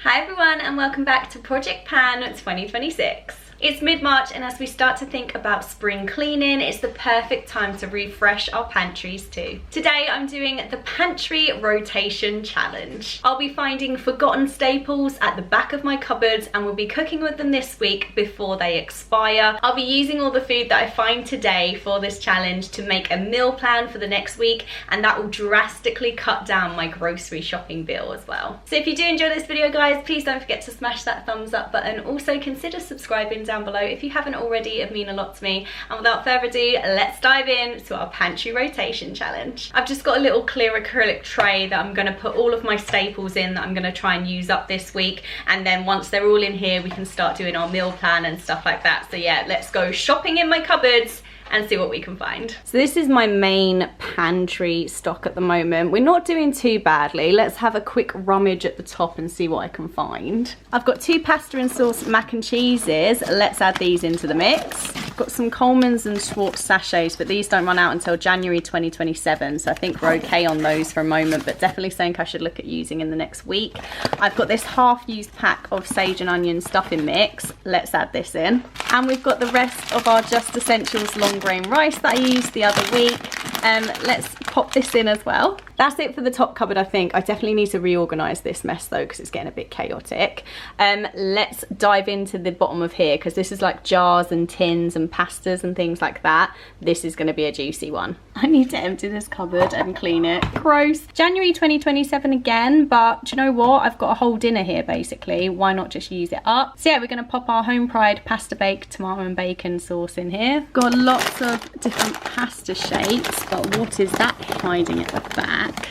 Hi everyone and welcome back to Project Pan 2026. It's mid-March and as we start to think about spring cleaning, it's the perfect time to refresh our pantries too. Today I'm doing the Pantry Rotation Challenge. I'll be finding forgotten staples at the back of my cupboards and we'll be cooking with them this week before they expire. I'll be using all the food that I find today for this challenge to make a meal plan for the next week, and that will drastically cut down my grocery shopping bill as well. So if you do enjoy this video guys, please don't forget to smash that thumbs up button. Also consider subscribing down below if you haven't already. It'd mean a lot to me. And without further ado, let's dive in to our Pantry Rotation Challenge. I've just got a little clear acrylic tray that I'm going to put all of my staples in that I'm going to try and use up this week, and then once they're all in here we can start doing our meal plan and stuff like that. So yeah, let's go shopping in my cupboards and see what we can find. So this is my main pantry stock at the moment. We're not doing too badly. Let's have a quick rummage at the top and see what I can find. I've got 2 pasta and sauce mac and cheeses. Let's add these into the mix. I've got some Coleman's and Schwartz sachets, but these don't run out until January 2027, so I think we're okay on those for a moment, but definitely something I should look at using in the next week. I've got this half-used pack of sage and onion stuffing mix. Let's add this in. And we've got the rest of our Just Essentials long grain rice that I used the other week. Let's pop this in as well. That's it for the top cupboard, I think. I definitely need to reorganize this mess though, because it's getting a bit chaotic. Let's dive into the bottom of here, because this is like jars and tins and pastas and things like that. This is going to be a juicy one. I need to empty this cupboard and clean it. Gross. January 2027 again, but do you know what? I've got a whole dinner here basically. Why not just use it up? So yeah, we're going to pop our home pride pasta bake tomato and bacon sauce in here. Got lots of different pasta shapes, but what is that hiding at the back?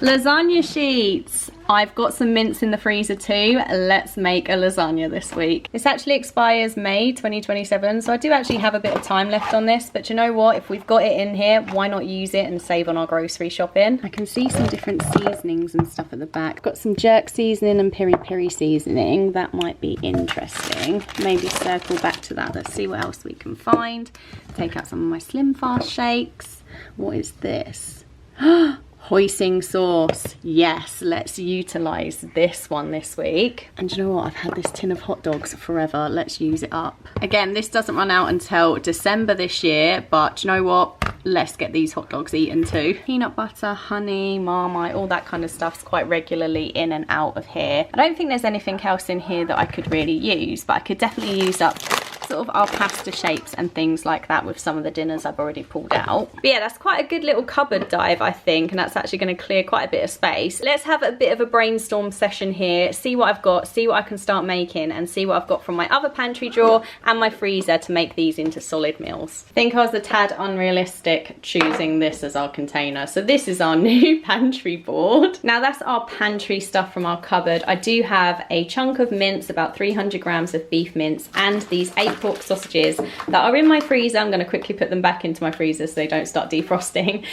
Lasagna sheets. I've got some mince in the freezer too. Let's make a lasagna this week. This actually expires May 2027, so I do actually have a bit of time left on this, but you know what? If we've got it in here, why not use it and save on our grocery shopping? I can see some different seasonings and stuff at the back. I've got some jerk seasoning and peri-peri seasoning. That might be interesting. Maybe circle back to that. Let's see what else we can find. Take out some of my Slim Fast shakes. What is this? Hoisin sauce. Yes, let's utilize this one this week. And you know what? I've had this tin of hot dogs forever. Let's use it up. Again, this doesn't run out until December this year, but you know what? Let's get these hot dogs eaten too. Peanut butter, honey, Marmite, all that kind of stuff's quite regularly in and out of here. I don't think there's anything else in here that I could really use, but I could definitely use up sort of our pasta shapes and things like that with some of the dinners I've already pulled out. But yeah, that's quite a good little cupboard dive, I think, and that's actually going to clear quite a bit of space. Let's have a bit of a brainstorm session here, see what I've got, see what I can start making, and see what I've got from my other pantry drawer and my freezer to make these into solid meals. I think I was a tad unrealistic choosing this as our container. So this is our new pantry board. Now that's our pantry stuff from our cupboard. I do have a chunk of mince, about 300 grams of beef mince, and these 8 pork sausages that are in my freezer. I'm going to quickly put them back into my freezer so they don't start defrosting,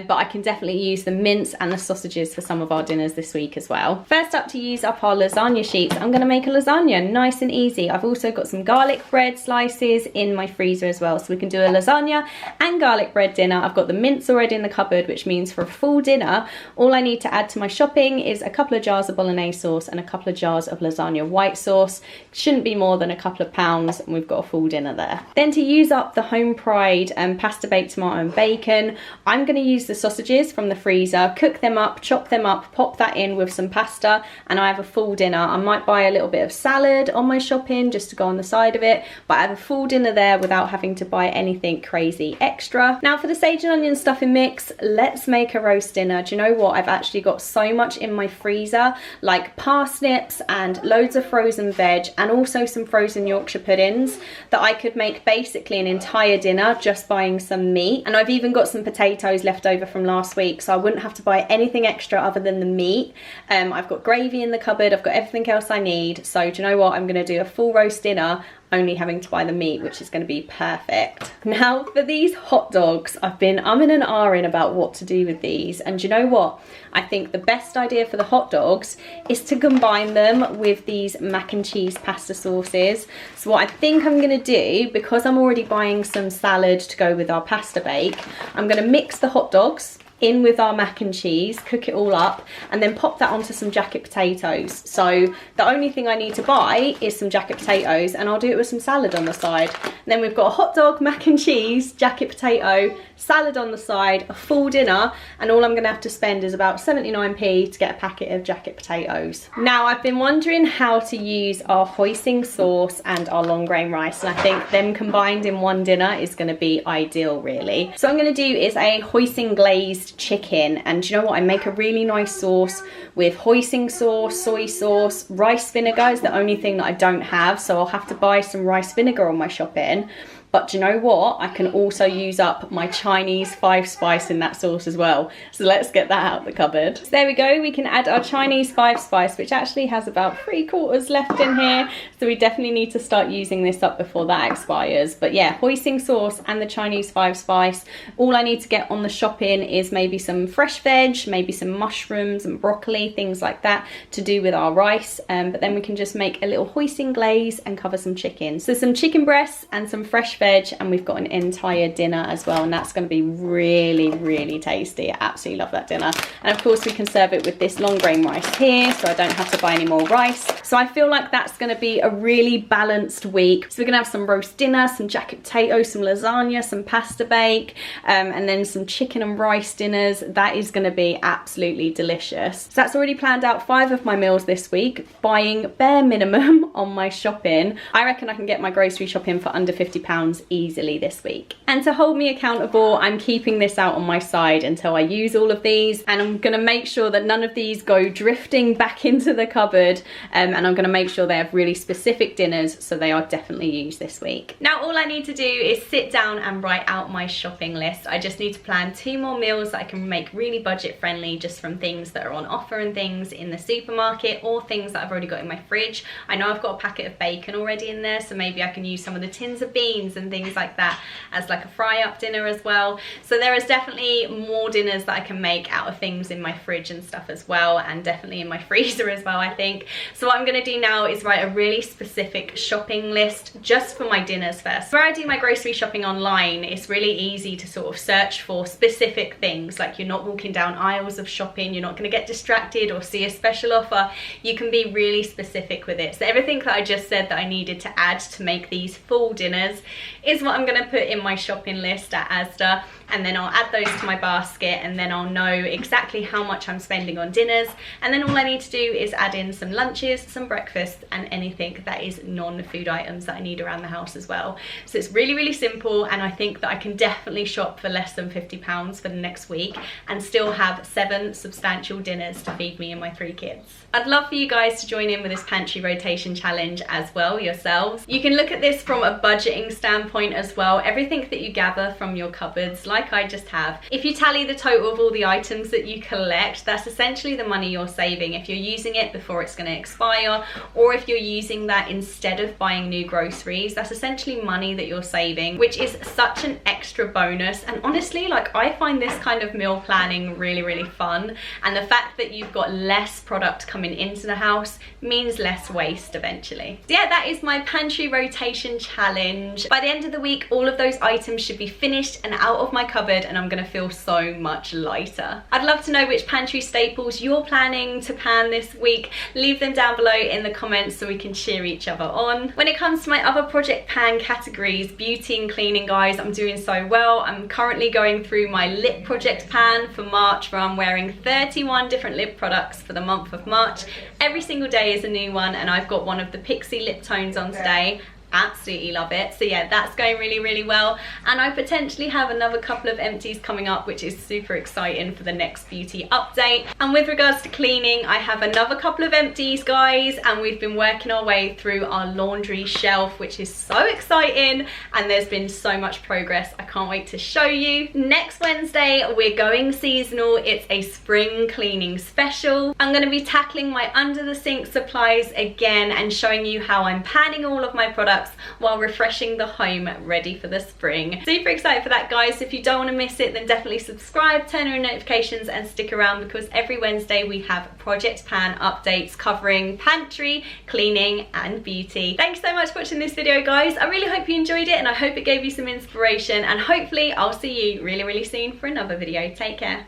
but I can definitely use the mince and the sausages for some of our dinners this week as well. First up, to use up our lasagna sheets, I'm going to make a lasagna nice and easy. I've also got some garlic bread slices in my freezer as well, so we can do a lasagna and garlic bread dinner. I've got the mince already in the cupboard, which means for a full dinner all I need to add to my shopping is a couple of jars of bolognese sauce and a couple of jars of lasagna white sauce. Shouldn't be more than a couple of pounds, and we've got a full dinner there. Then to use up the home pride pasta baked tomato and bacon, I'm going to use the sausages from the freezer, cook them up, chop them up, pop that in with some pasta, and I have a full dinner. I might buy a little bit of salad on my shopping just to go on the side of it, but I have a full dinner there without having to buy anything crazy extra. Now for the sage and onion stuffing mix, let's make a roast dinner. Do you know what? I've actually got so much in my freezer, like parsnips and loads of frozen veg and also some frozen Yorkshire puddings, that I could make basically an entire dinner just buying some meat. And I've even got some potatoes left over from last week, so I wouldn't have to buy anything extra other than the meat. I've got gravy in the cupboard, I've got everything else I need. So do you know what? I'm going to do a full roast dinner, only having to buy the meat, which is going to be perfect. Now for these hot dogs, I've been umming and ahhing about what to do with these, and you know what? I think the best idea for the hot dogs is to combine them with these mac and cheese pasta sauces. So what I think I'm going to do, because I'm already buying some salad to go with our pasta bake, I'm going to mix the hot dogs in with our mac and cheese, cook it all up, and then pop that onto some jacket potatoes. So the only thing I need to buy is some jacket potatoes, and I'll do it with some salad on the side. And then we've got a hot dog, mac and cheese, jacket potato, salad on the side, a full dinner, and all I'm gonna have to spend is about 79p to get a packet of jacket potatoes. Now, I've been wondering how to use our hoisin sauce and our long grain rice, and I think them combined in one dinner is gonna be ideal, really. So what I'm gonna do is a hoisin glazed chicken, and you know what, I make a really nice sauce with hoisin sauce, soy sauce, rice vinegar is the only thing that I don't have, so I'll have to buy some rice vinegar on my shopping. But do you know what? I can also use up my Chinese 5-spice in that sauce as well. So let's get that out the cupboard. So there we go, we can add our Chinese 5-spice, which actually has about 3/4 left in here. So we definitely need to start using this up before that expires. But yeah, hoisin sauce and the Chinese 5-spice. All I need to get on the shopping is maybe some fresh veg, maybe some mushrooms and broccoli, things like that to do with our rice. But then we can just make a little hoisin glaze and cover some chicken. So some chicken breasts and some fresh veg, and we've got an entire dinner as well, and that's going to be really, really tasty. I absolutely love that dinner. And of course we can serve it with this long grain rice here, so I don't have to buy any more rice. So I feel like that's going to be a really balanced week. So we're going to have some roast dinner, some jacket potatoes, some lasagna, some pasta bake, and then some chicken and rice dinners. That is going to be absolutely delicious. So that's already planned out 5 of my meals this week, buying bare minimum on my shopping. I reckon I can get my grocery shopping for under £50 easily this week. And to hold me accountable, I'm keeping this out on my side until I use all of these, and I'm gonna make sure that none of these go drifting back into the cupboard, and I'm gonna make sure they have really specific dinners, so they are definitely used this week. Now all I need to do is sit down and write out my shopping list. I just need to plan 2 more meals that I can make really budget friendly, just from things that are on offer and things in the supermarket, or things that I've already got in my fridge. I know I've got a packet of bacon already in there, so maybe I can use some of the tins of beans and things like that as like a fry up dinner as well. So there is definitely more dinners that I can make out of things in my fridge and stuff as well, and definitely in my freezer as well, I think. So what I'm going to do now is write a really specific shopping list just for my dinners first. Where I do my grocery shopping online, it's really easy to sort of search for specific things. Like, you're not walking down aisles of shopping, you're not going to get distracted or see a special offer. You can be really specific with it. So everything that I just said that I needed to add to make these full dinners is what I'm going to put in my shopping list at Asda, and then I'll add those to my basket, and then I'll know exactly how much I'm spending on dinners, and then all I need to do is add in some lunches, some breakfast, and anything that is non-food items that I need around the house as well. So it's really, really simple, and I think that I can definitely shop for less than £50 for the next week and still have 7 substantial dinners to feed me and my 3 kids. I'd love for you guys to join in with this pantry rotation challenge as well yourselves. You can look at this from a budgeting standpoint as well. Everything that you gather from your cupboards, like I just have, if you tally the total of all the items that you collect, that's essentially the money you're saving if you're using it before it's going to expire, or if you're using that instead of buying new groceries. That's essentially money that you're saving, which is such an extra bonus. And honestly, like, I find this kind of meal planning really, really fun, and the fact that you've got less product coming into the house means less waste eventually. So yeah, that is my pantry rotation challenge. By the end of the week, all of those items should be finished and out of my cupboard, and I'm gonna feel so much lighter. I'd love to know which pantry staples you're planning to pan this week. Leave them down below in the comments so we can cheer each other on. When it comes to my other project pan categories, beauty and cleaning, guys, I'm doing so well. I'm currently going through my lip project pan for March, where I'm wearing 31 different lip products for the month of March. Every single day is a new one, and I've got one of the Pixie lip tones on today. Absolutely love it. So yeah, that's going really, really well, and I potentially have another couple of empties coming up, which is super exciting for the next beauty update. And with regards to cleaning, I have another couple of empties, guys, and we've been working our way through our laundry shelf, which is so exciting, and there's been so much progress. I can't wait to show you. Next Wednesday we're going seasonal. It's a spring cleaning special. I'm going to be tackling my under the sink supplies again and showing you how I'm panning all of my products while refreshing the home ready for the spring. Super excited for that, guys. So if you don't want to miss it, then definitely subscribe, turn on notifications, and stick around, because every Wednesday we have Project Pan updates covering pantry, cleaning, and beauty. Thanks so much for watching this video, guys. I really hope you enjoyed it, and I hope it gave you some inspiration, and hopefully I'll see you really, really soon for another video. Take care.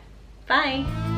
Bye.